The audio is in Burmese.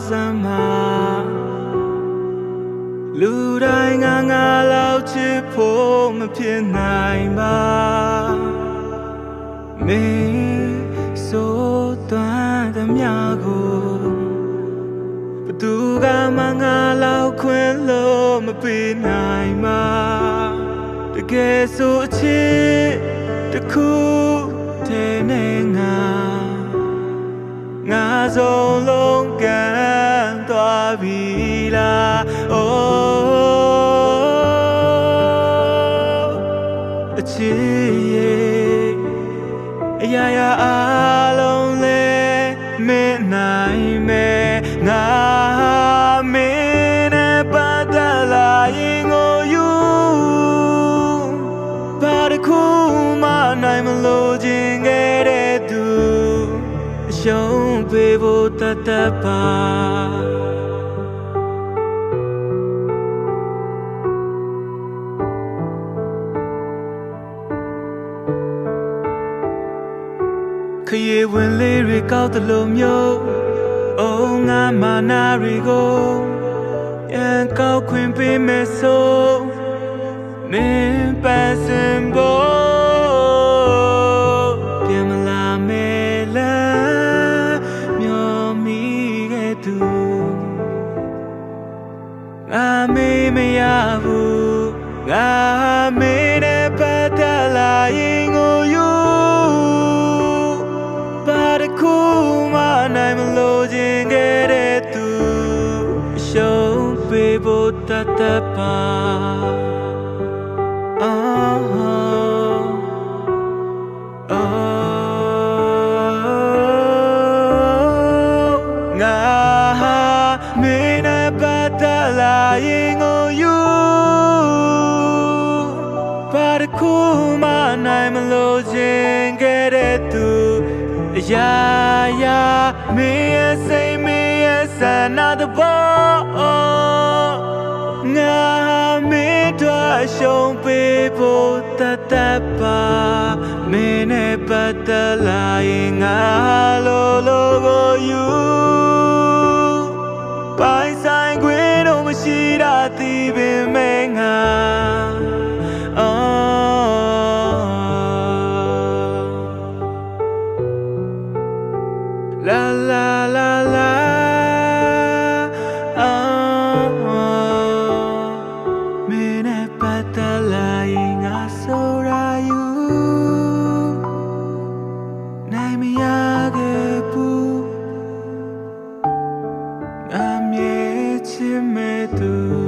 zamaလူတိုင်းငါလောက်ချစ်ဖို့မဖြစ်နိုင်ပါမင်းဆိုသွမ်းသမျှကိုဘသူကမှငါလောက်ခွင့်လို့မပေးနိုင်ပါတကယ်ဆိုအချစ်တစ်ခုတည်းနဲ့ငါဆုံးလုံးကန်သွားပြီလား အချစ်ရဲ့အရာရာအားလုံးလဲမင်းနိုင်မယ်ငါမင်းနဲ့ပတ်သက်လာရင်ကိုယူဘာတစ်ခုမှနိုင်မလို့ခြင်းခဲ့တဲ့သူအရှုံးပေးဖို့တတ်ပါခရီးဝင်လေးတွေကောက်တလို့မျိုးအိုးငါမာနာတွေကိုရန်ကောက်ခွင့်ပေးမယ်ဆိုမင်းပန်းစင်ဖို့ပြန်မလာမယ်လားမျောမိခဲ့သူငါမေးမရဘူးငါမေးတဲ့ပတ်သက်လာရင်ကိုယူခုမှနိုင်မလို့ခြင်းခဲ့တဲ့သူအရှုံးပေးဖို့တတ်ပါငါမင်းနဲ့ပတ်သက်လာရင်ကိုယူဘာတစ်ခုမှနိုင်မလို့ခြင်းခဲ့တဲ့သူရာရာမင်းရဲ့စိတ်မင်းရဲ့ဆန္ဒတဘောငါမင်းတို့ရှုံးပေးဖို့တတ်ပါမင်းနဲ့ပတ်သက်လာရင်ငါလိုကိုယူပိုင်ဆိုင်ခွင့်တော့မရှိတာသိပင်မဲ့ငါLa la la la Mine patala inga sorayu Nai mi yage pu Namye chime tu